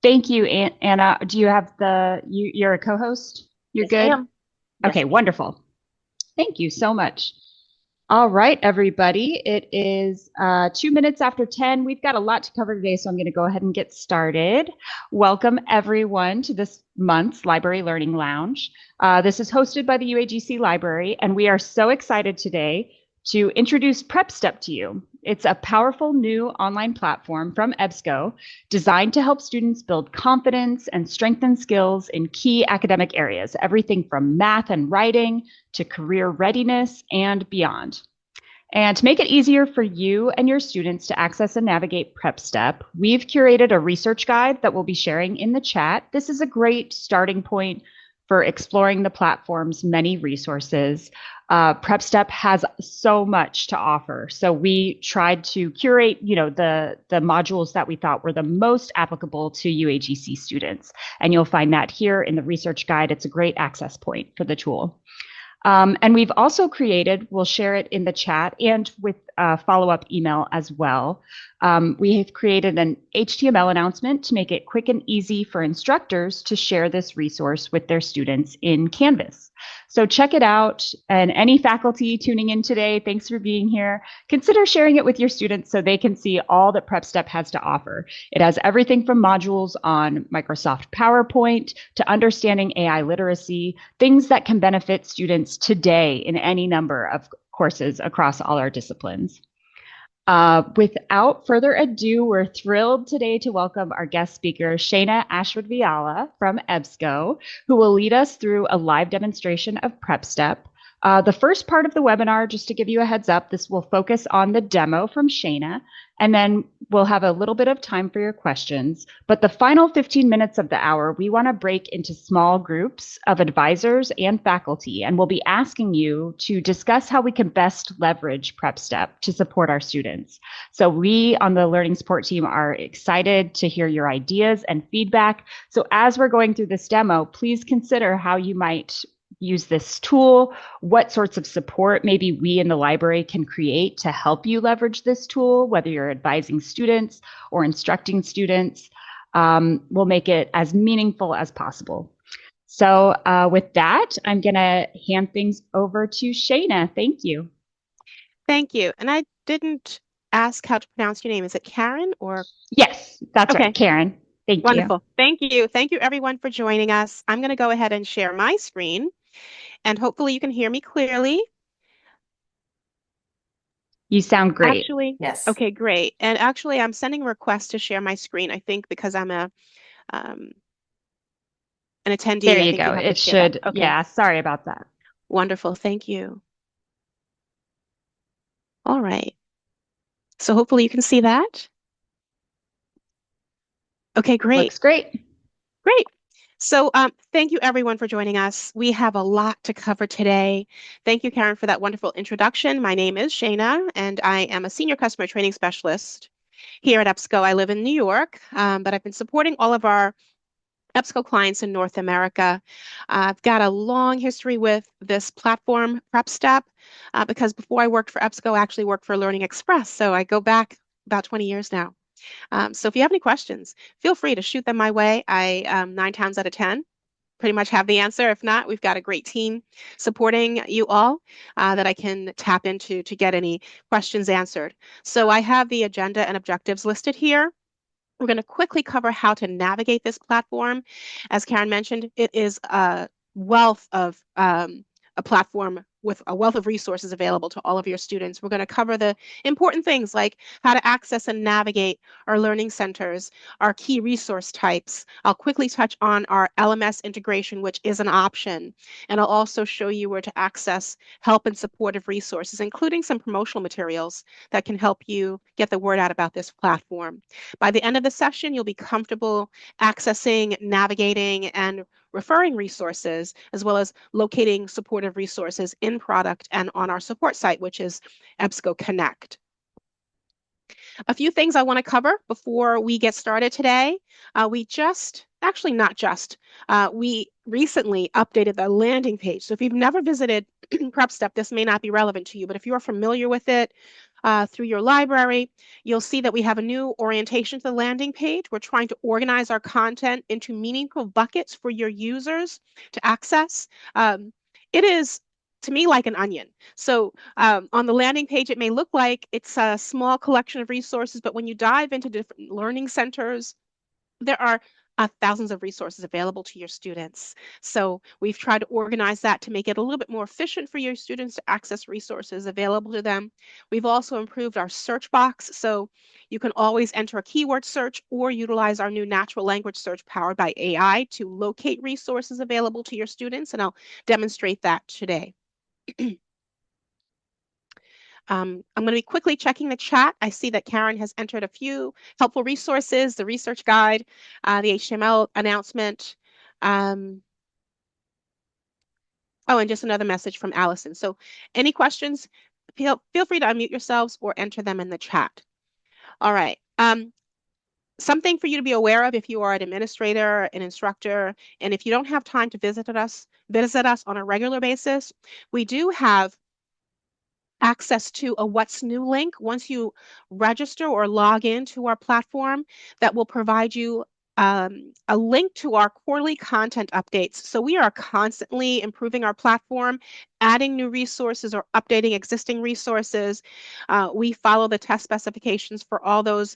Thank you, Anna. Do you have you're a co-host? You're Yes, good? ma'am. Yes, Okay, ma'am. wonderful. Thank you so much. All right, everybody. It is 2 minutes after 10. We've got a lot to cover today, so I'm going to go ahead and get started. Welcome, everyone, to this month's Library Learning Lounge. This is hosted by the UAGC Library, and we are so excited today to introduce PrepSTEP to you. It's a powerful new online platform from EBSCO designed to help students build confidence and strengthen skills in key academic areas, everything from math and writing to career readiness and beyond. And to make it easier for you and your students to access and navigate PrepSTEP, we've curated a research guide that we'll be sharing in the chat. This is a great starting point for exploring the platform's many resources. PrepSTEP has so much to offer. So we tried to curate, the modules that we thought were the most applicable to UAGC students. And you'll find that here in the research guide. It's a great access point for the tool. And we've also created, we'll share it in the chat and with a follow-up email as well. We have created an HTML announcement to make it quick and easy for instructors to share this resource with their students in Canvas. So check it out. And any faculty tuning in today, thanks for being here. Consider sharing it with your students so they can see all that PrepSTEP has to offer. It has everything from modules on Microsoft PowerPoint to understanding AI literacy, things that can benefit students today in any number of courses across all our disciplines. Without further ado, we're thrilled today to welcome our guest speaker, Shana Ashwood-Viala from EBSCO, who will lead us through a live demonstration of PrepSTEP. The first part of the webinar, just to give you a heads up, this will focus on the demo from Shana, and then we'll have a little bit of time for your questions. But the final 15 minutes of the hour, we want to break into small groups of advisors and faculty, and we'll be asking you to discuss how we can best leverage PrepSTEP to support our students. So we on the Learning Support team are excited to hear your ideas and feedback. So as we're going through this demo, please consider how you might use this tool, what sorts of support maybe we in the library can create to help you leverage this tool, whether you're advising students or instructing students. We'll make it as meaningful as possible. So with that, I'm going to hand things over to Shana. Thank you. Thank you. And I didn't ask how to pronounce your name. Is it Karen or? Yes, that's right, Okay, Karen. Thank you. wonderful. Thank you. Thank you, everyone, for joining us. I'm going to go ahead and share my screen, and hopefully you can hear me clearly. You sound great. Actually, Yes. okay, great. And actually, I'm sending a request to share my screen, I think, because I'm um, an There attendee. I you think go. you have to It share that. should, Okay, yeah, sorry about that. wonderful. Thank you. All right. So hopefully you can see that. Okay, great. Looks great. Great. So thank you everyone for joining us. We have a lot to cover today. Thank you, Karen, for that wonderful introduction. My name is Shana, and I am a senior customer training specialist here at EBSCO. I live in New York, but I've been supporting all of our EBSCO clients in North America. I've got a long history with this platform, PrepSTEP, because before I worked for EBSCO, I actually worked for Learning Express. So I go back about 20 years now. So if you have any questions, feel free to shoot them my way. 9 times out of 10 pretty much have the answer. If not, we've got a great team supporting you all that I can tap into to get any questions answered. So I have the agenda and objectives listed here. We're going to quickly cover how to navigate this platform. As Karen mentioned, it is a wealth of a platform with a wealth of resources available to all of your students. We're going to cover the important things like how to access and navigate our learning centers, our key resource types. I'll quickly touch on our LMS integration, which is an option. And I'll also show you where to access help and supportive resources, including some promotional materials that can help you get the word out about this platform. By the end of the session, you'll be comfortable accessing, navigating, and referring resources, as well as locating supportive resources in product and on our support site, which is EBSCO Connect. A few things I want to cover before we get started today. We recently updated the landing page. So if you've never visited PrepSTEP, this may not be relevant to you, but if you are familiar with it, through your library. You'll see that we have a new orientation to the landing page. We're trying to organize our content into meaningful buckets for your users to access. It is, to me, like an onion. So on the landing page, it may look like it's a small collection of resources, but when you dive into different learning centers, there are thousands of resources available to your students. So we've tried to organize that to make it a little bit more efficient for your students to access resources available to them. We've also improved our search box, so you can always enter a keyword search or utilize our new natural language search powered by AI to locate resources available to your students, and I'll demonstrate that today. I'm going to be quickly checking the chat. I see that Karen has entered a few helpful resources, the research guide, the HTML announcement. Um, oh, and just another message from Allison. So any questions, feel free to unmute yourselves or enter them in the chat. All right. Something for you to be aware of if you are an administrator, an instructor, and if you don't have time to visit us on a regular basis, we do have access to a What's New link once you register or log into our platform that will provide you a link to our quarterly content updates. So we are constantly improving our platform, adding new resources or updating existing resources. We follow the test specifications for all those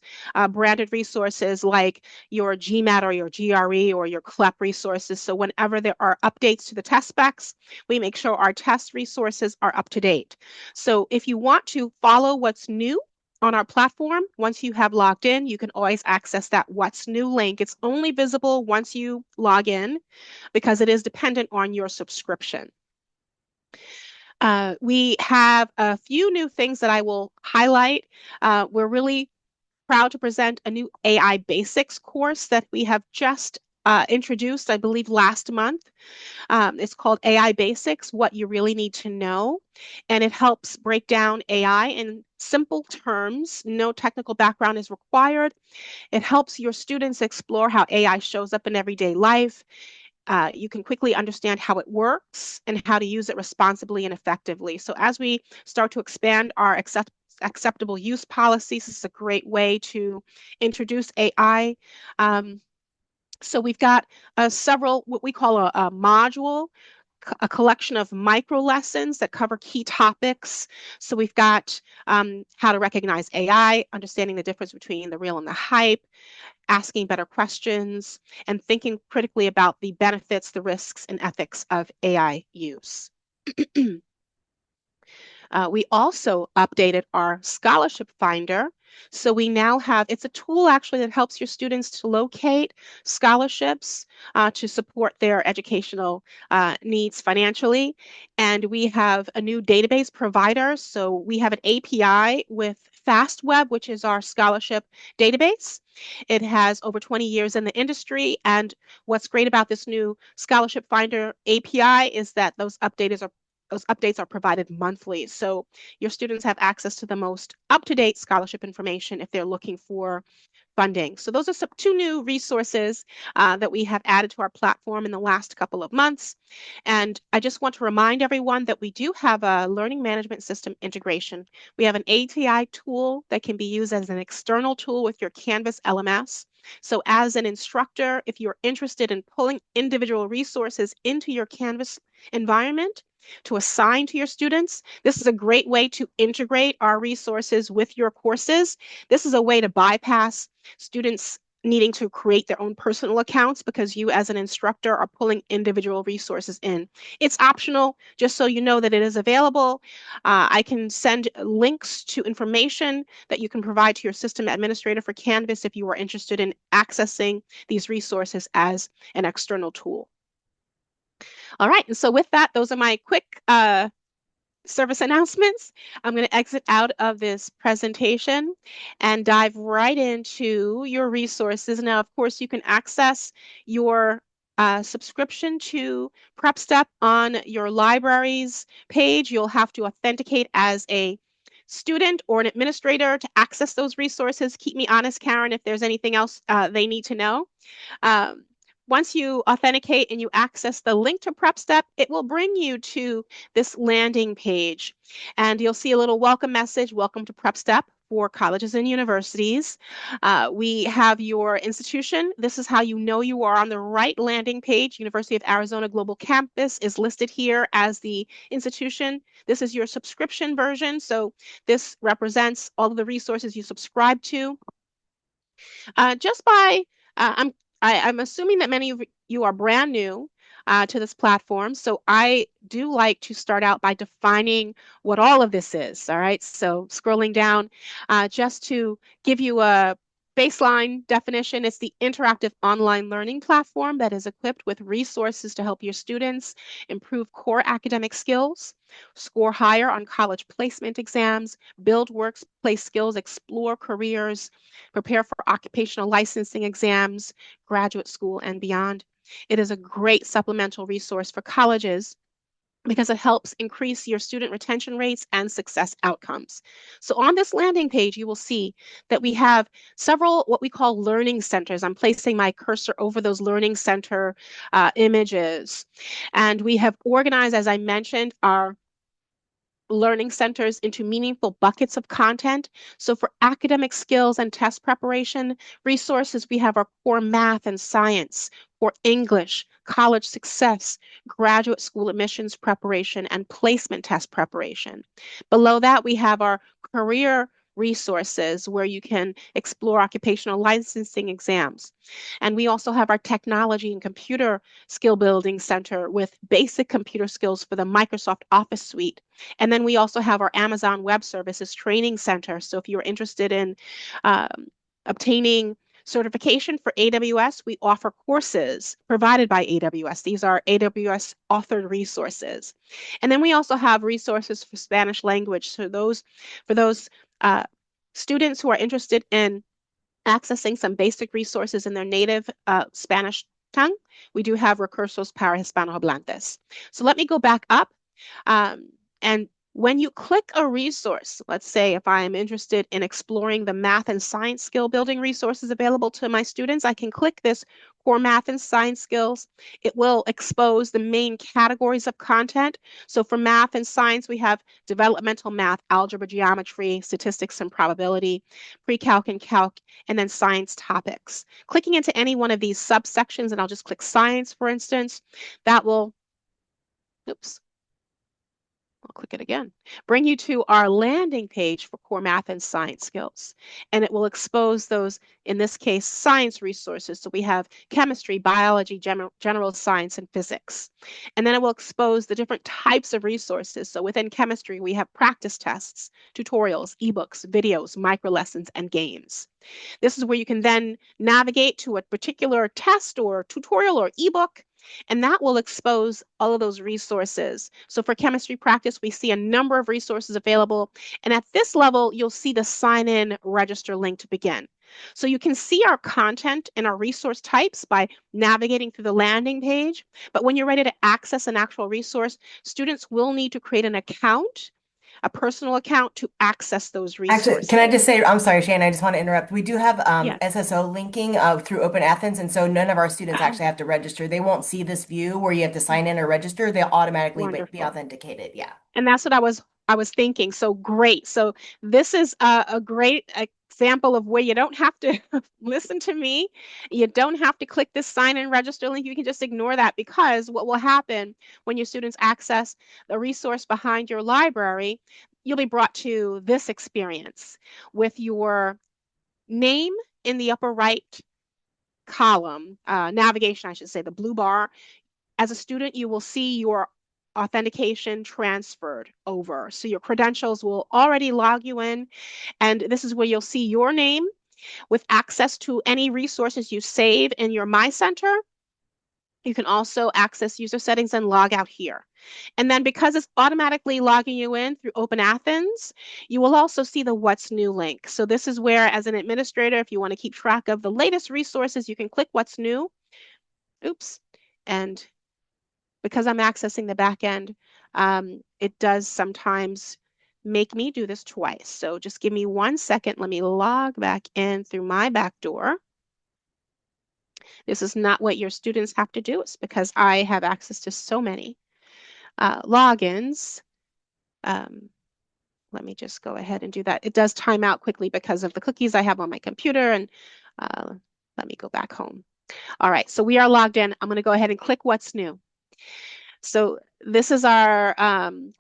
branded resources like your GMAT or your GRE or your CLEP resources. So whenever there are updates to the test specs, we make sure our test resources are up to date. So if you want to follow what's new on our platform, once you have logged in, you can always access that What's New link. It's only visible once you log in because it is dependent on your subscription. We have a few new things that I will highlight. We're really proud to present a new AI Basics course that we have just introduced, I believe, last month. It's called AI Basics, What You Really Need to Know. And it helps break down AI in simple terms. No technical background is required. It helps your students explore how AI shows up in everyday life. You can quickly understand how it works and how to use it responsibly and effectively. So as we start to expand our acceptable use policies, this is a great way to introduce AI. So we've got several, what we call a module, a collection of micro lessons that cover key topics. So we've got how to recognize AI, understanding the difference between the real and the hype, asking better questions, and thinking critically about the benefits, the risks, and ethics of AI use. We also updated our scholarship finder. So we now have, it's a tool actually that helps your students to locate scholarships to support their educational needs financially. And we have a new database provider. So we have an API with FastWeb, which is our scholarship database. It has over 20 years in the industry. And what's great about this new scholarship finder API is that those updates are provided monthly. So your students have access to the most up-to-date scholarship information if they're looking for funding. So those are two new resources that we have added to our platform in the last couple of months. And I just want to remind everyone that we do have a learning management system integration. We have an ATI tool that can be used as an external tool with your Canvas LMS. So as an instructor, if you're interested in pulling individual resources into your Canvas environment, to assign to your students. This is a great way to integrate our resources with your courses. This is a way to bypass students needing to create their own personal accounts because you as an instructor are pulling individual resources in. It's optional, just so you know that it is available. I can send links to information that you can provide to your system administrator for Canvas if you are interested in accessing these resources as an external tool. All right, and so with that, those are my quick service announcements. I'm going to exit out of this presentation and dive right into your resources. Now, of course, you can access your subscription to PrepSTEP on your library's page. You'll have to authenticate as a student or an administrator to access those resources. Keep me honest, Karen, if there's anything else they need to know. Um, once you authenticate and you access the link to PrepSTEP, it will bring you to this landing page. And you'll see a little welcome message, welcome to PrepSTEP for colleges and universities. We have your institution. This is how you know you are on the right landing page. University of Arizona Global Campus is listed here as the institution. This is your subscription version. So this represents all of the resources you subscribe to. Just by, I'm assuming that many of you are brand new to this platform, so I do like to start out by defining what all of this is. All right, so scrolling down, just to give you a baseline definition, it's the interactive online learning platform that is equipped with resources to help your students improve core academic skills, score higher on college placement exams, build workplace skills, explore careers, prepare for occupational licensing exams, graduate school, and beyond. It is a great supplemental resource for colleges because it helps increase your student retention rates and success outcomes. So on this landing page, you will see that we have several what we call learning centers. I'm placing my cursor over those learning center images. And we have organized, as I mentioned, our learning centers into meaningful buckets of content. So for academic skills and test preparation resources, we have our core math and science, for English, college success, graduate school admissions preparation, and placement test preparation. Below that, we have our career resources where you can explore occupational licensing exams. And we also have our technology and computer skill building center with basic computer skills for the Microsoft Office suite. And then we also have our Amazon Web Services training center. So if you're interested in um, obtaining certification for AWS, we offer courses provided by AWS. These are AWS authored resources. And then we also have resources for Spanish language. So for those uh, students who are interested in accessing some basic resources in their native Spanish tongue, we do have Recursos para Hispanohablantes. So let me go back up. Um, and when you click a resource, let's say if I am interested in exploring the math and science skill building resources available to my students, I can click this core math and science skills. It will expose the main categories of content. So for math and science, we have developmental math, algebra, geometry, statistics, and probability, pre-calc and calc, and then science topics. Clicking into any one of these subsections, and I'll just click science, for instance, that will, oops, I'll click it again. Bring you to our landing page for core math and science skills. And it will expose those, in this case, science resources. So we have chemistry, biology, general science, and physics. And then it will expose the different types of resources. So within chemistry, we have practice tests, tutorials, ebooks, videos, micro lessons, and games. This is where you can then navigate to a particular test or tutorial or ebook, and that will expose all of those resources. So for chemistry practice, we see a number of resources available. And at this level, you'll see the sign in register link to begin. So you can see our content and our resource types by navigating through the landing page. But when you're ready to access an actual resource, students will need to create an account, a personal account, to access those Actually, can I resources. just say, I'm sorry, Shane, I just want to interrupt. We do have Yes. SSO linking through Open Athens, and so none of our students Oh, actually have to register. They won't see this view where you have to sign in or register. They'll automatically be wonderful. authenticated. Yeah. And that's what I was thinking. So great. So this is a great example of where you don't have to listen to me. You don't have to click this sign and register link. You can just ignore that, because what will happen when your students access the resource behind your library, you'll be brought to this experience with your name in the upper right column, navigation, I should say, the blue bar. As a student, you will see your authentication transferred over. So your credentials will already log you in. And this is where you'll see your name with access to any resources you save in your My Center. You can also access user settings and log out here. And then because it's automatically logging you in through Open Athens, you will also see the What's New link. So this is where, as an administrator, if you want to keep track of the latest resources, you can click What's New. Oops. And because I'm accessing the back end, it does sometimes make me do this twice. So just give me 1 second. Let me log back in through my back door. This is not what your students have to do. It's because I have access to so many logins. Let me just go ahead and do that. It does time out quickly because of the cookies I have on my computer. And let me go back home. All right, so we are logged in. I'm going to go ahead and click What's New. So this is our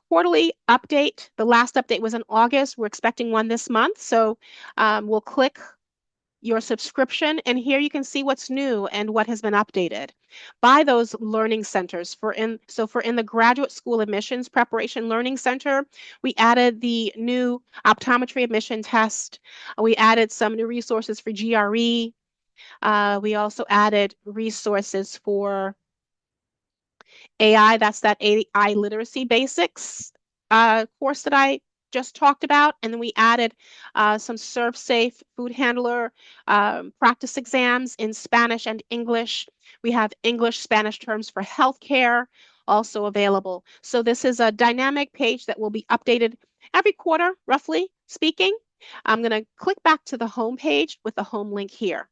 quarterly update. The last update was in August. We're expecting one this month. So we'll click your subscription, and here you can see what's new and what has been updated by those learning centers. For in the Graduate School Admissions Preparation Learning Center, we added the new optometry admission test. We added some new resources for GRE. We also added resources for AI. That's that AI literacy basics course that I just talked about. And then we added some ServSafe food handler practice exams in Spanish and English. We have English, Spanish terms for healthcare also available. So this is a dynamic page that will be updated every quarter, roughly speaking. I'm going to click back to the home page with the home link here.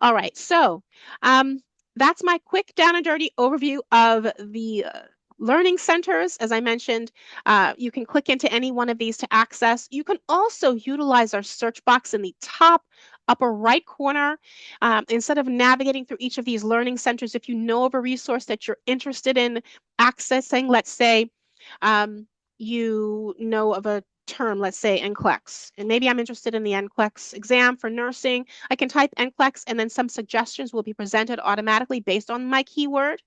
All right, so that's my quick down and dirty overview of the learning centers. As I mentioned, you can click into any one of these to access. You can also utilize our search box in the top upper right corner. Instead of navigating through each of these learning centers, if you know of a resource that you're interested in accessing, let's say you know of a term, let's say NCLEX, and maybe I'm interested in the NCLEX exam for nursing. I can type NCLEX and then some suggestions will be presented automatically based on my keyword.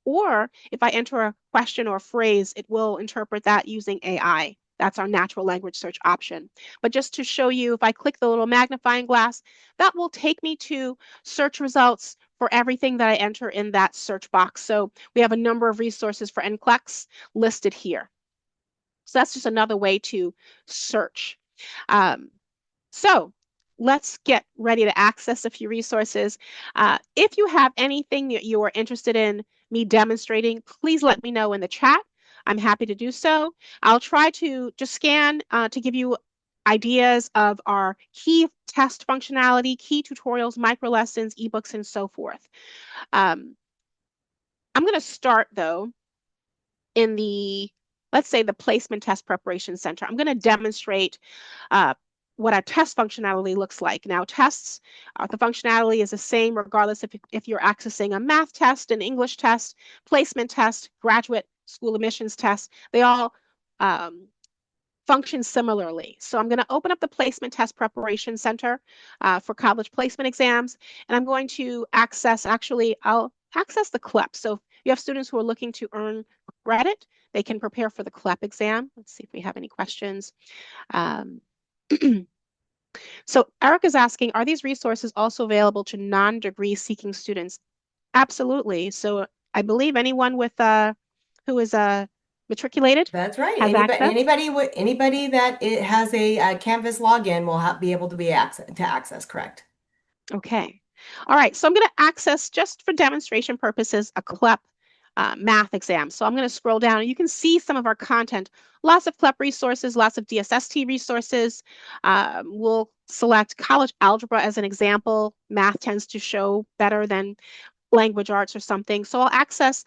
Or if I enter a question or phrase, it will interpret that using AI. That's our natural language search option. But just to show you, if I click the little magnifying glass, that will take me to search results for everything that I enter in that search box. So we have a number of resources for NCLEX listed here. So that's just another way to search. So let's get ready to access a few resources. If you have anything that you are interested in me demonstrating, please let me know in the chat. I'm happy to do so. I'll try to just scan to give you ideas of our key test functionality, key tutorials, micro lessons, ebooks, and so forth. I'm going to start, though, in the, let's say, the Placement Test Preparation Center. I'm going to demonstrate what our test functionality looks like. Now, tests, the functionality is the same regardless if you're accessing a math test, an English test, placement test, graduate school admissions test. They all function similarly. So I'm going to open up the Placement Test Preparation Center for college placement exams, and I'm going to access, actually, I'll access the CLEP. So if you have students who are looking to earn credit, they can prepare for the CLEP exam. Let's see if we have any questions. So Eric is asking, are these resources also available to non-degree seeking students? Absolutely. So I believe anyone with who is matriculated That's right. has access. Anybody that has a Canvas login will be able to be access, correct? Okay. All right. So I'm going to access, just for demonstration purposes, a CLEP math exam. So I'm going to scroll down and you can see some of our content. Lots of CLEP resources, lots of DSST resources. We'll select college algebra as an example. Math tends to show better than language arts or something. So I'll access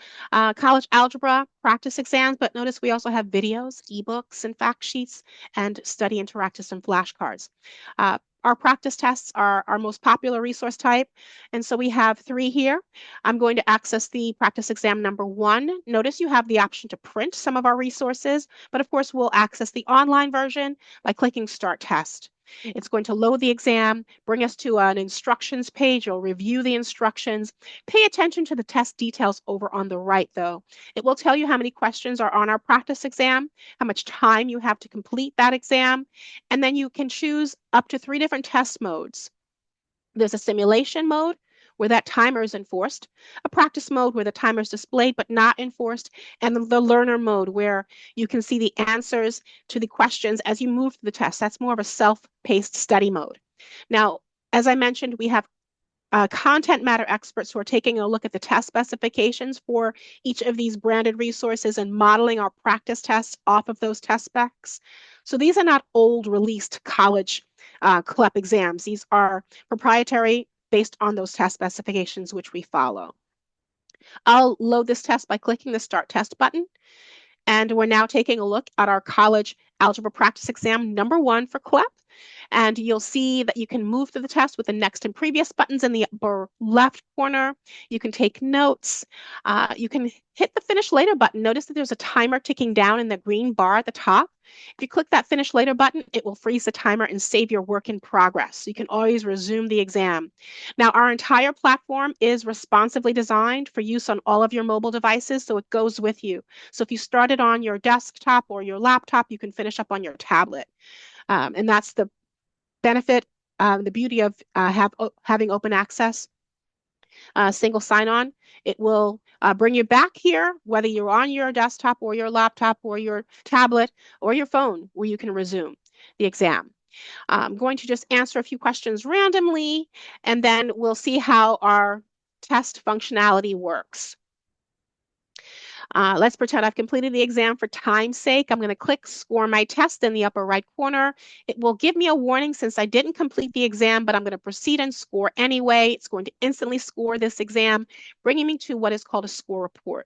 college algebra practice exams, but notice we also have videos, ebooks, and fact sheets, and study interactives and flashcards. Our practice tests are our most popular resource type, and so we have 3 here. I'm going to access the practice exam number 1. Notice you have the option to print some of our resources, but of course we'll access the online version by clicking Start Test. It's going to load the exam, bring us to an instructions page. You'll review the instructions. Pay attention to the test details over on the right, though. It will tell you how many questions are on our practice exam, how much time you have to complete that exam, and then you can choose up to 3 different test modes. There's a simulation mode where that timer is enforced, a practice mode where the timer is displayed but not enforced, and the learner mode where you can see the answers to the questions as you move through the test. That's more of a self-paced study mode. Now, as I mentioned, we have content matter experts who are taking a look at the test specifications for each of these branded resources and modeling our practice tests off of those test specs. So these are not old released college CLEP exams. These are proprietary based on those test specifications which we follow. I'll load this test by clicking the Start Test button. And we're now taking a look at our college algebra practice exam number 1 for CLEP. And you'll see that you can move through the test with the next and previous buttons in the upper left corner. You can take notes. You can hit the Finish Later button. Notice that there's a timer ticking down in the green bar at the top. If you click that Finish Later button, it will freeze the timer and save your work in progress. So you can always resume the exam. Now, our entire platform is responsively designed for use on all of your mobile devices, so it goes with you. So if you started on your desktop or your laptop, you can finish up on your tablet. And that's the benefit, the beauty of having open access, single sign-on. It will bring you back here, whether you're on your desktop or your laptop or your tablet or your phone, where you can resume the exam. I'm going to just answer a few questions randomly, and then we'll see how our test functionality works. Let's pretend I've completed the exam for time's sake. I'm going to click Score My Test in the upper right corner. It will give me a warning since I didn't complete the exam, but I'm going to proceed and score anyway. It's going to instantly score this exam, bringing me to what is called a score report.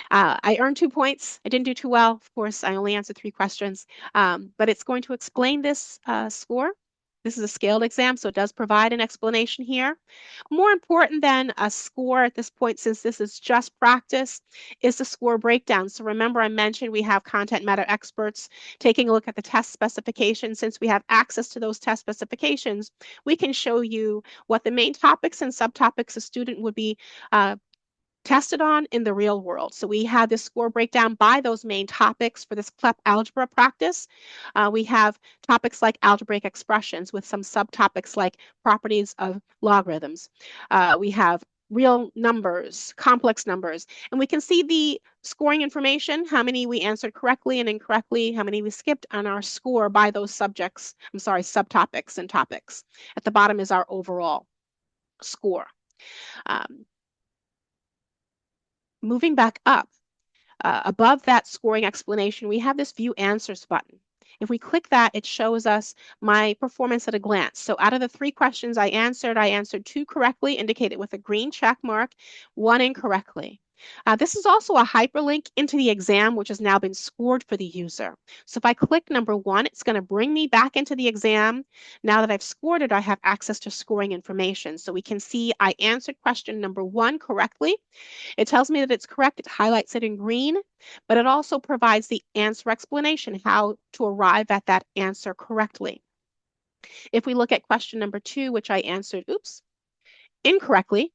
I earned 2 points. I didn't do too well. Of course, I only answered 3 questions, but it's going to explain this score. This is a scaled exam, so it does provide an explanation here. More important than a score at this point, since this is just practice, is the score breakdown. So remember, I mentioned we have content matter experts taking a look at the test specifications. Since we have access to those test specifications, we can show you what the main topics and subtopics a student would be tested on in the real world. So we have this score breakdown by those main topics for this CLEP algebra practice. We have topics like algebraic expressions with some subtopics like properties of logarithms. We have real numbers, complex numbers, and we can see the scoring information, how many we answered correctly and incorrectly, how many we skipped on our score by those subtopics and topics. At the bottom is our overall score. Moving back up, above that scoring explanation, we have this View Answers button. If we click that, it shows us my performance at a glance. So out of the 3 questions I answered 2 correctly, indicated with a green check mark, 1 incorrectly. This is also a hyperlink into the exam, which has now been scored for the user. So if I click number 1, it's going to bring me back into the exam. Now that I've scored it, I have access to scoring information. So we can see I answered question number 1 correctly. It tells me that it's correct. It highlights it in green, but it also provides the answer explanation, how to arrive at that answer correctly. If we look at question number 2, which I answered, incorrectly,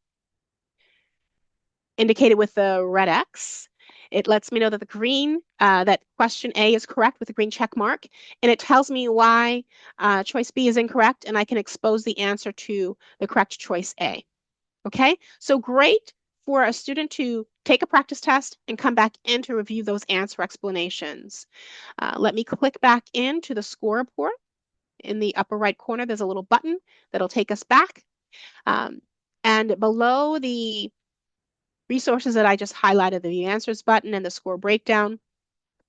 indicated with the red X, it lets me know that that question A is correct with a green check mark, and it tells me why choice B is incorrect, and I can expose the answer to the correct choice A. Okay, so great for a student to take a practice test and come back in to review those answer explanations. Let me click back into the score report. In the upper right corner, there's a little button that'll take us back. And below the resources that I just highlighted, the answers button and the score breakdown,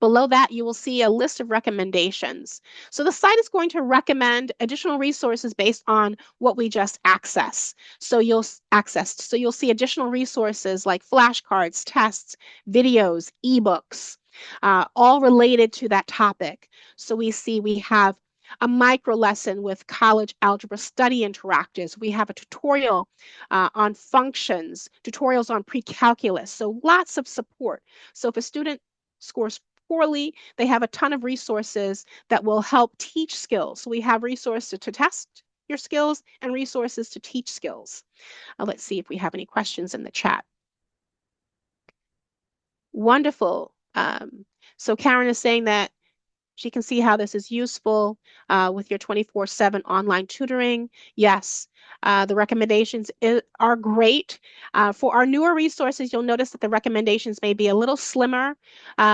below that, you will see a list of recommendations. So the site is going to recommend additional resources based on what we just accessed. So you'll see additional resources like flashcards, tests, videos, ebooks, all related to that topic. So we have a micro lesson with college algebra study interactives. We have a tutorial on functions, tutorials on pre-calculus. So lots of support. So if a student scores poorly, they have a ton of resources that will help teach skills. So we have resources to test your skills and resources to teach skills. Let's see if we have any questions in the chat. Wonderful. So Karen is saying that she can see how this is useful with your 24/7 online tutoring. Yes, the recommendations are great. For our newer resources, you'll notice that the recommendations may be a little slimmer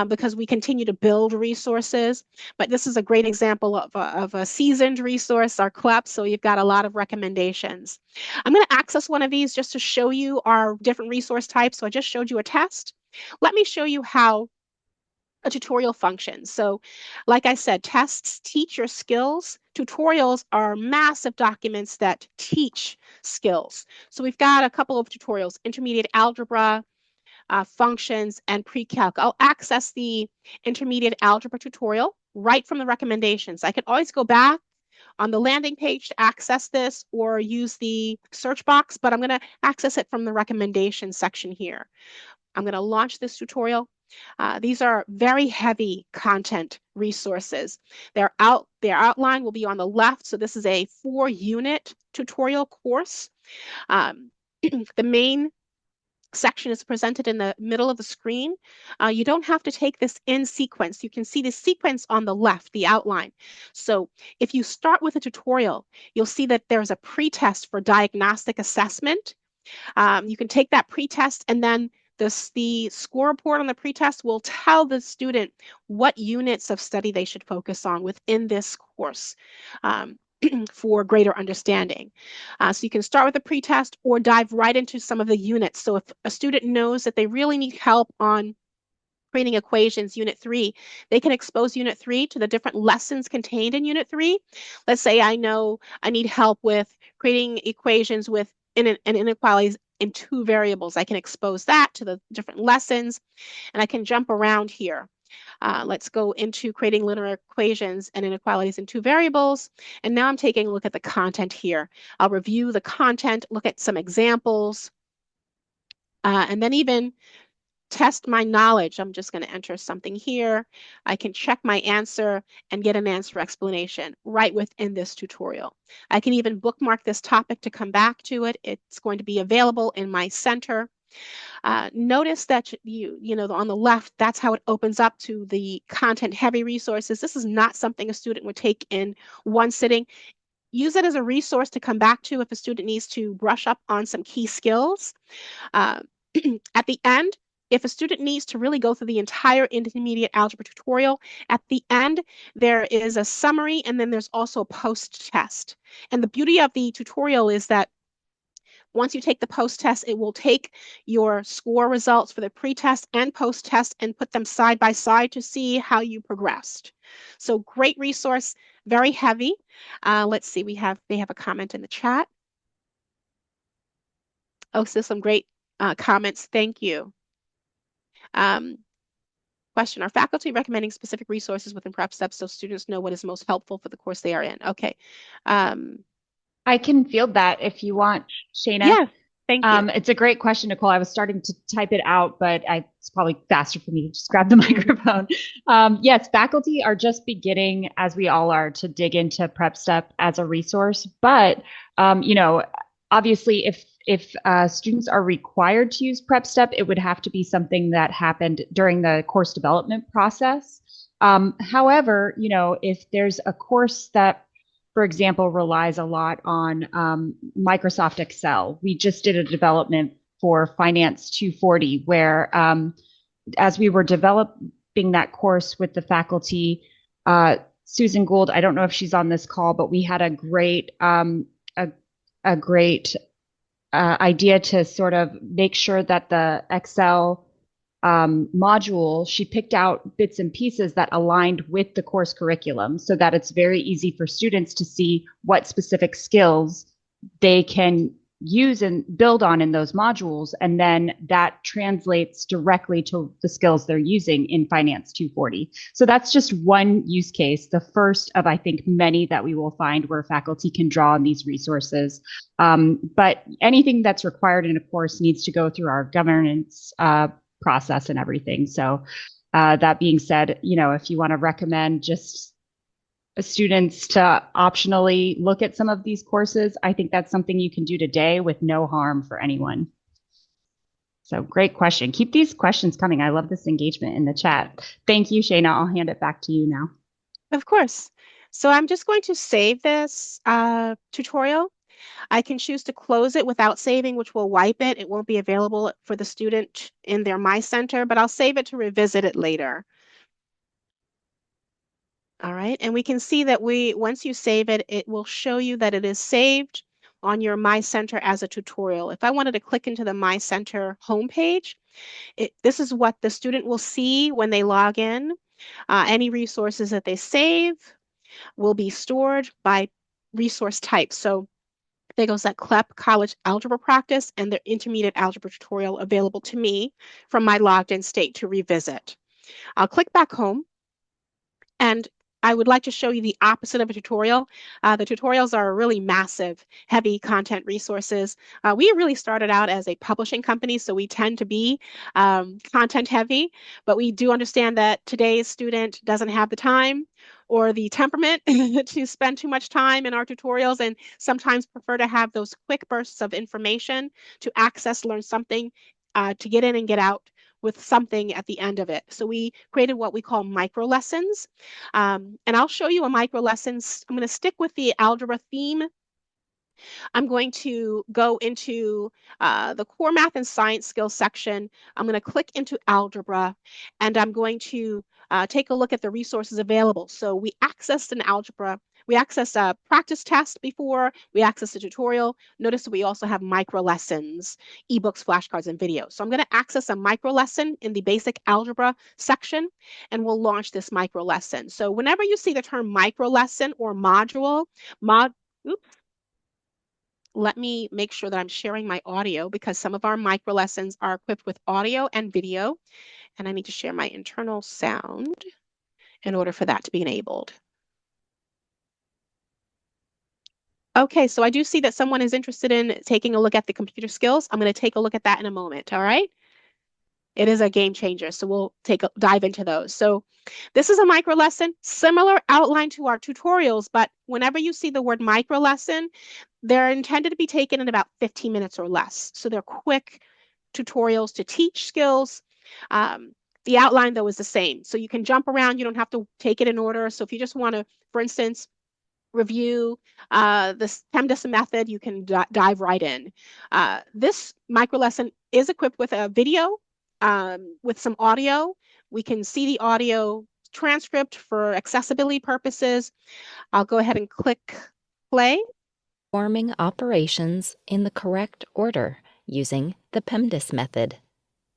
because we continue to build resources. But this is a great example of a seasoned resource, our CLEP, so you've got a lot of recommendations. I'm going to access one of these just to show you our different resource types. So I just showed you a test. Let me show you how a tutorial function. So like I said, tests teach your skills. Tutorials are massive documents that teach skills. So we've got a couple of tutorials: intermediate algebra, functions, and pre-calc. I'll access the intermediate algebra tutorial right from the recommendations. I can always go back on the landing page to access this or use the search box, but I'm going to access it from the recommendation section here. I'm going to launch this tutorial. These are very heavy content resources. Their outline will be on the left. So this is a 4-unit tutorial course. The main section is presented in the middle of the screen. You don't have to take this in sequence. You can see the sequence on the left, the outline. So if you start with a tutorial, you'll see that there's a pretest for diagnostic assessment. You can take that pretest, and then the score report on the pretest will tell the student what units of study they should focus on within this course for greater understanding. So you can start with the pretest or dive right into some of the units. So if a student knows that they really need help on creating equations, Unit 3, they can expose Unit 3 to the different lessons contained in Unit 3. Let's say I know I need help with creating equations with inequalities in 2 variables. I can expose that to the different lessons, and I can jump around here. Let's go into creating linear equations and inequalities in 2 variables. And now I'm taking a look at the content here. I'll review the content, look at some examples, and then even test my knowledge. I'm just going to enter something here. I can check my answer and get an answer explanation right within this tutorial. I can even bookmark this topic to come back to it. It's going to be available in my center. Notice that you know, on the left, that's how it opens up to the content heavy resources. This is not something a student would take in one sitting. Use it as a resource to come back to if a student needs to brush up on some key skills. At the end, if a student needs to really go through the entire intermediate algebra tutorial, at the end, there is a summary, and then there's also a post-test. And the beauty of the tutorial is that once you take the post-test, it will take your score results for the pre-test and post-test and put them side by side to see how you progressed. So great resource, very heavy. Let's see, they have a comment in the chat. Oh, so some great comments. Thank you. Question, are faculty recommending specific resources within PrepSTEP so students know what is most helpful for the course they are in? Okay. I can field that if you want, Shayna. Yeah, thank you. It's a great question, Nicole. I was starting to type it out, but it's probably faster for me to just grab the microphone. Yes, faculty are just beginning, as we all are, to dig into PrepSTEP as a resource. But, you know, obviously, if students are required to use PrepSTEP, it would have to be something that happened during the course development process. However, you know, if there's a course that, for example, relies a lot on Microsoft Excel. We just did a development for Finance 240 where as we were developing that course with the faculty, Susan Gould, I don't know if she's on this call, but we had a great idea to sort of make sure that the Excel module, she picked out bits and pieces that aligned with the course curriculum so that it's very easy for students to see what specific skills they can use and build on in those modules. And then that translates directly to the skills they're using in Finance 240. So that's just one use case, the first of, I think, many that we will find where faculty can draw on these resources. But anything that's required in a course needs to go through our governance process and everything. So that being said, you know, if you want to recommend just students to optionally look at some of these courses, I think that's something you can do today with no harm for anyone. So great question. Keep these questions coming. I love this engagement in the chat. Thank you, Shayna. I'll hand it back to you now. Of course. So I'm just going to save this tutorial. I can choose to close it without saving, which will wipe it. It won't be available for the student in their My Center, but I'll save it to revisit it later. All right, and we can see that once you save it, it will show you that it is saved on your My Center as a tutorial. If I wanted to click into the My Center homepage, This is what the student will see when they log in. Any resources that they save will be stored by resource type. So there goes that CLEP college algebra practice and the intermediate algebra tutorial available to me from my logged in state to revisit. I'll click back home, and I would like to show you the opposite of a tutorial. The tutorials are really massive, heavy content resources. We really started out as a publishing company, so we tend to be content heavy, but we do understand that today's student doesn't have the time or the temperament to spend too much time in our tutorials, and sometimes prefer to have those quick bursts of information to access, learn something, to get in and get out with something at the end of it. So we created what we call micro lessons. And I'll show you a micro lessons. I'm going to stick with the algebra theme. I'm going to go into the core math and science skills section. I'm going to click into algebra, and I'm going to take a look at the resources available. So we accessed an algebra. We accessed a practice test before. We accessed a tutorial. Notice we also have micro lessons, ebooks, flashcards, and videos. So I'm going to access a micro lesson in the basic algebra section, and we'll launch this micro lesson. So whenever you see the term micro lesson or module, oops, let me make sure that I'm sharing my audio, because some of our micro lessons are equipped with audio and video, and I need to share my internal sound in order for that to be enabled. Okay, so I do see that someone is interested in taking a look at the computer skills. I'm going to take a look at that in a moment, all right? It is a game changer, so we'll dive into those. So this is a micro lesson, similar outline to our tutorials, but whenever you see the word micro lesson, they're intended to be taken in about 15 minutes or less. So they're quick tutorials to teach skills. The outline, though, is the same. So you can jump around. You don't have to take it in order. So if you just want to, for instance, review this PrepSTEP method, you can dive right in. This micro lesson is equipped with a video, with some audio. We can see the audio transcript for accessibility purposes. I'll go ahead and click play. Performing operations in the correct order using the PrepSTEP method.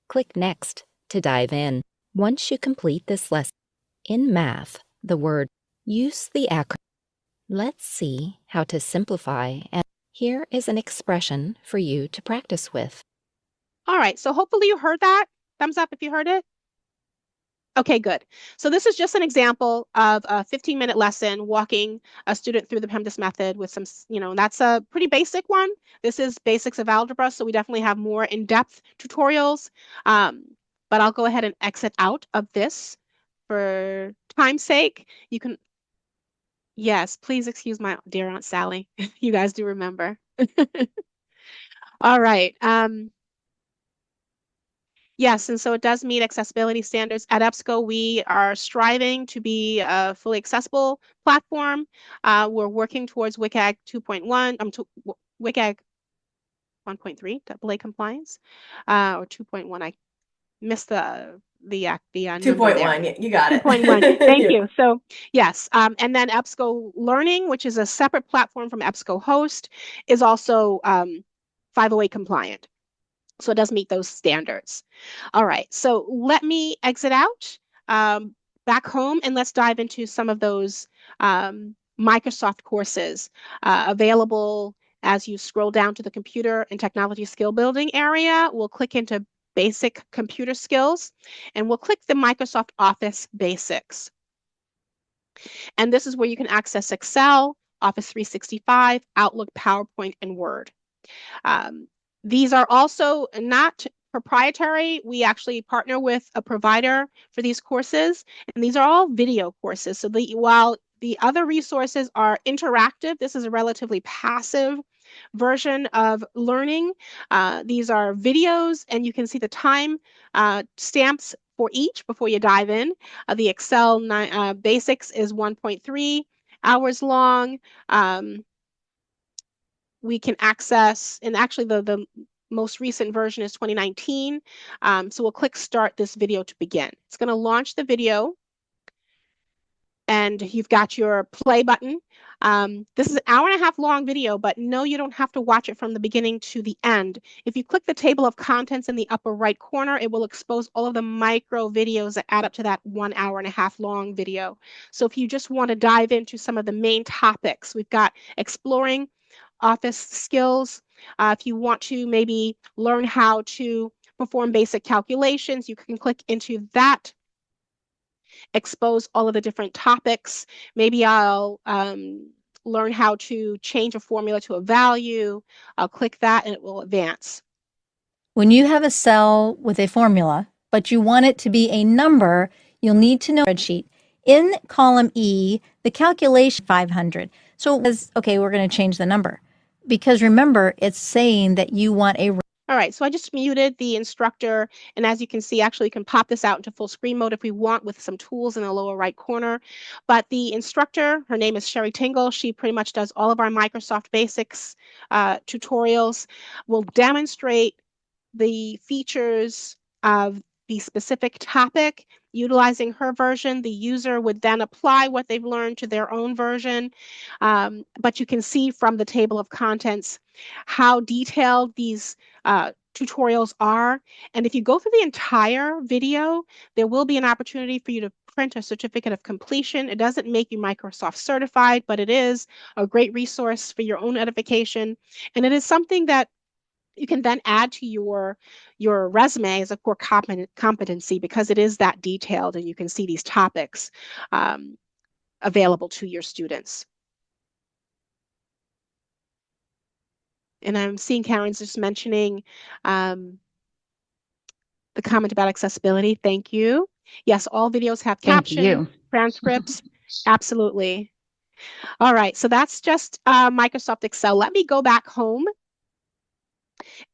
Click Next to dive in. Once you complete this lesson, in math, the word use the acronym. Let's see how to simplify, and here is an expression for you to practice with. All right, so hopefully you heard that. Thumbs up if you heard it. Okay, good. So this is just an example of a 15-minute lesson walking a student through the PrepSTEP method with some, that's a pretty basic one. This is basics of algebra, so we definitely have more in-depth tutorials. But I'll go ahead and exit out of this for time's sake. You can, yes, please excuse my dear Aunt Sally. You guys do remember. All right. Yes, and so it does meet accessibility standards. At EBSCO, we are striving to be a fully accessible platform. We're working towards WCAG 2.1, WCAG 1.3, AA compliance, or 2.1. I missed the number there. 2.1, you got it. 2.1, thank you. So yes, and then EBSCO Learning, which is a separate platform from EBSCO Host, is also 508 compliant. So it does meet those standards. All right, so let me exit out back home, and let's dive into some of those Microsoft courses available as you scroll down to the computer and technology skill building area. We'll click into basic computer skills, and we'll click the Microsoft Office Basics. And this is where you can access Excel, Office 365, Outlook, PowerPoint, and Word. These are also not proprietary. We actually partner with a provider for these courses, and these are all video courses. So while the other resources are interactive, this is a relatively passive version of learning. These are videos, and you can see the time stamps for each before you dive in. The Excel Basics is 1.3 hours long. We can access, and actually the most recent version is 2019. So we'll click start this video to begin. It's going to launch the video. and you've got your play button. This is an hour and a half long video, but no, you don't have to watch it from the beginning to the end. If you click the table of contents in the upper right corner, it will expose all of the micro videos that add up to that 1 hour and a half long video. So if you just want to dive into some of the main topics, we've got exploring office skills. If you want to maybe learn how to perform basic calculations, you can click into that, expose all of the different topics. Maybe I'll learn how to change a formula to a value. I'll click that and it will advance. When you have a cell with a formula, but you want it to be a number, you'll need to know spreadsheet. In column E, the calculation 500. So it was, okay, we're going to change the number. Because remember, it's saying that you want a... All right, so I just muted the instructor, and as you can see, actually, you can pop this out into full screen mode if we want with some tools in the lower right corner. But the instructor, her name is Sherry Tingle. She pretty much does all of our Microsoft Basics tutorials, will demonstrate the features of the specific topic. Utilizing her version, the user would then apply what they've learned to their own version. But you can see from the table of contents how detailed these tutorials are. And if you go through the entire video, there will be an opportunity for you to print a certificate of completion. It doesn't make you Microsoft certified, but it is a great resource for your own edification. And it is something that you can then add to your resume as a core competency, because it is that detailed and you can see these topics available to your students. And I'm seeing Karen's just mentioning the comment about accessibility. Thank you. Yes, all videos have captions, transcripts. Absolutely. All right, so that's just Microsoft Excel. Let me go back home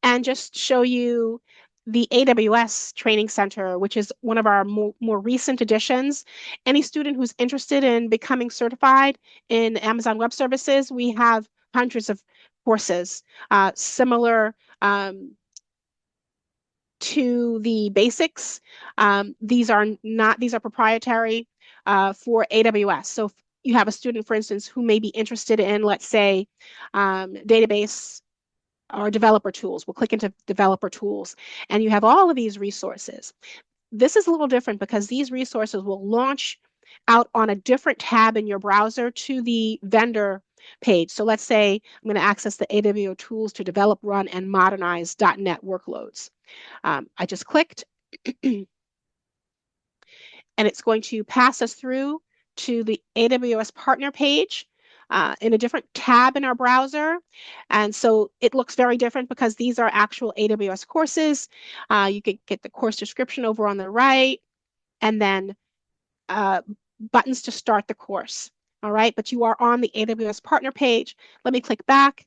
and just show you the AWS Training Center, which is one of our more recent additions. Any student who's interested in becoming certified in Amazon Web Services, we have hundreds of courses similar to the basics. These are proprietary for AWS. So if you have a student, for instance, who may be interested in, let's say, database or developer tools, we'll click into developer tools, and you have all of these resources. This is a little different because these resources will launch out on a different tab in your browser to the vendor page. So let's say I'm going to access the AWS tools to develop, run, and modernize .NET workloads. I just clicked, and it's going to pass us through to the AWS partner page in a different tab in our browser. And so it looks very different because these are actual AWS courses. You can get the course description over on the right, and then buttons to start the course. All right, but you are on the AWS partner page. Let me click back.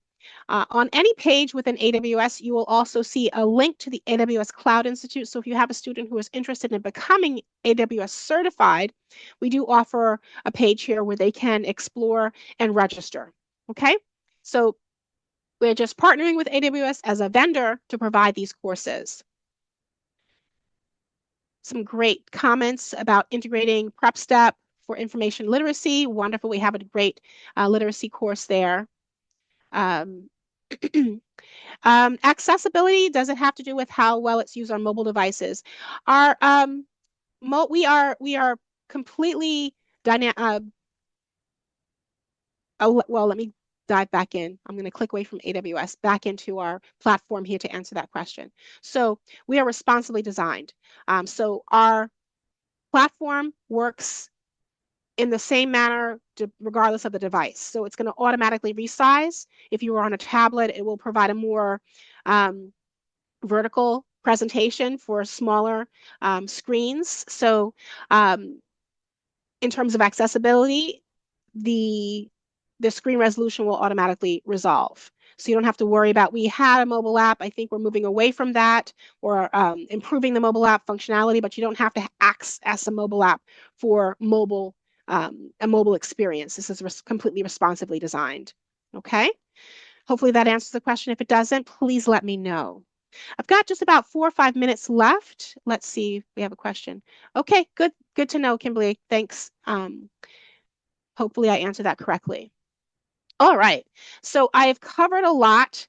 On any page within AWS, you will also see a link to the AWS Cloud Institute. So if you have a student who is interested in becoming AWS certified, we do offer a page here where they can explore and register. Okay, so we're just partnering with AWS as a vendor to provide these courses. Some great comments about integrating PrepSTEP for information literacy. Wonderful. We have a great literacy course there. Accessibility, does it have to do with how well it's used on mobile devices? Our we are completely dynamic. Well, let me dive back in. I'm going to click away from AWS back into our platform here to answer that question. So we are responsibly designed. So our platform works in the same manner regardless of the device. So it's going to automatically resize. If you are on a tablet, it will provide a more vertical presentation for smaller screens. So in terms of accessibility, the screen resolution will automatically resolve. So you don't have to worry about, we had a mobile app, I think we're moving away from that, or improving the mobile app functionality, but you don't have to access a mobile app for a mobile experience. This is completely responsively designed. Okay, hopefully that answers the question. If it doesn't, please let me know. I've got just about 4 or 5 minutes left. Let's see if we have a question. Okay, good to know, Kimberly. Thanks. Hopefully I answered that correctly. All right, so I've covered a lot.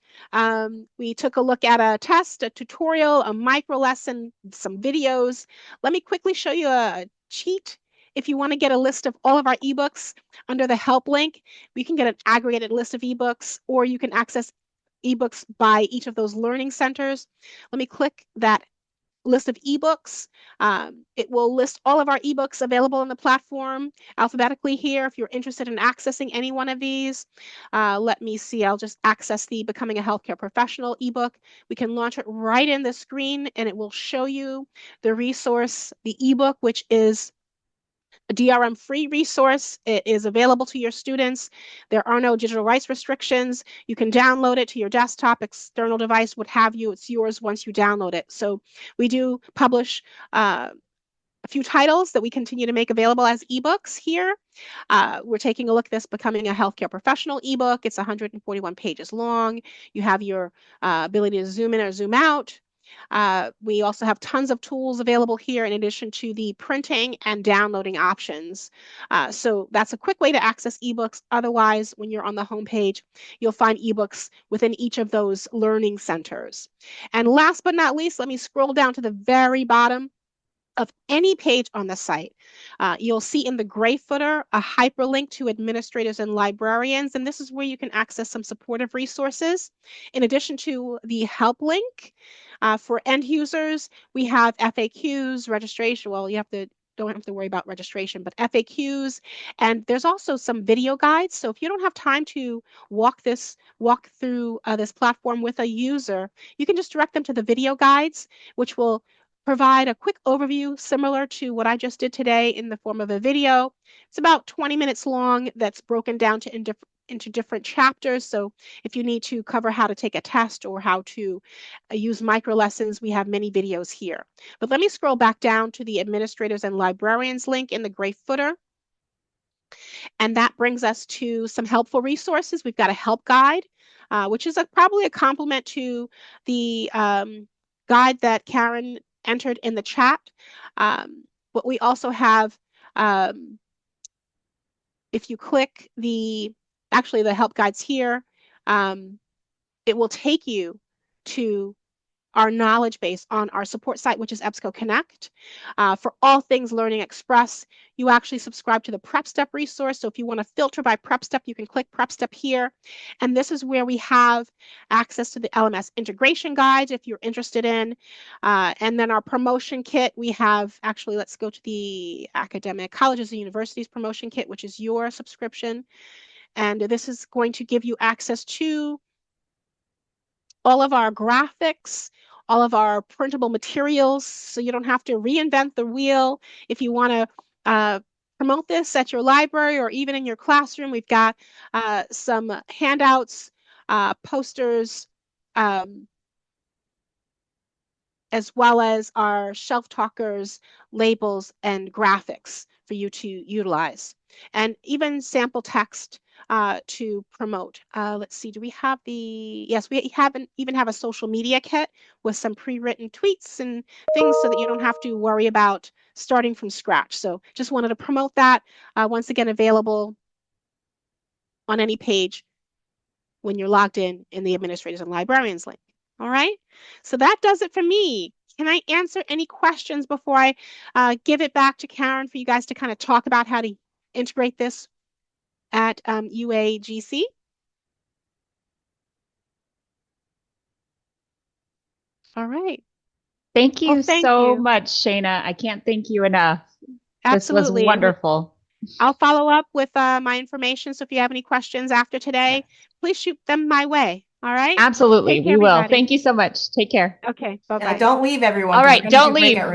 We took a look at a test, a tutorial, a micro lesson, some videos. Let me quickly show you a cheat. If you want to get a list of all of our ebooks under the help link, we can get an aggregated list of ebooks, or you can access ebooks by each of those learning centers. Let me click that list of ebooks. It will list all of our ebooks available on the platform alphabetically here if you're interested in accessing any one of these. Let me see, I'll just access the Becoming a Healthcare Professional ebook. We can launch it right in the screen and it will show you the resource, the ebook, which is a DRM-free resource. It is available to your students. There are no digital rights restrictions. You can download it to your desktop, external device, what have you. It's yours once you download it. So we do publish a few titles that we continue to make available as ebooks here. We're taking a look at this Becoming a Healthcare Professional ebook. It's 141 pages long. You have your ability to zoom in or zoom out. We also have tons of tools available here in addition to the printing and downloading options. So that's a quick way to access ebooks. Otherwise, when you're on the homepage, you'll find ebooks within each of those learning centers. And last but not least, let me scroll down to the very bottom of any page on the site. You'll see in the gray footer a hyperlink to administrators and librarians, and this is where you can access some supportive resources. In addition to the help link, for end users, we have FAQs, registration. Well, don't have to worry about registration, but FAQs, and there's also some video guides. So if you don't have time to walk through this platform with a user, you can just direct them to the video guides, which will provide a quick overview similar to what I just did today in the form of a video. It's about 20 minutes long that's broken down into different chapters. So if you need to cover how to take a test or how to use micro lessons, we have many videos here. But let me scroll back down to the administrators and librarians link in the gray footer. And that brings us to some helpful resources. We've got a help guide, which is probably a complement to the guide that Karen entered in the chat. But we also have, if you click the help guides here, it will take you to our knowledge base on our support site, which is EBSCO Connect. For all things Learning Express, you actually subscribe to the PrepSTEP resource. So if you want to filter by PrepSTEP, you can click PrepSTEP here. And this is where we have access to the LMS integration guides if you're interested in. And then our promotion kit, we have let's go to the academic colleges and universities promotion kit, which is your subscription. And this is going to give you access to all of our graphics, all of our printable materials, so you don't have to reinvent the wheel. If you want to promote this at your library or even in your classroom, we've got some handouts, posters, as well as our shelf talkers, labels, and graphics for you to utilize, and even sample text to promote. Let's see, do we have yes, we even have a social media kit with some pre-written tweets and things so that you don't have to worry about starting from scratch. So just wanted to promote that. Once again, available on any page when you're logged in the administrators and librarians link. All right, so that does it for me. Can I answer any questions before I give it back to Karen for you guys to kind of talk about how to integrate this at UAGC? All right. Thank you Thank so you. much, Shana. I can't thank you enough. Absolutely. This was wonderful. I'll follow up with my information. So if you have any questions after today, please shoot them my way. All right. Absolutely. Take care, We will. everybody. Thank you so much. Take care. Okay. Bye-bye. Don't leave, everyone. All 'cause right. we're gonna do Don't leave. breakout rooms.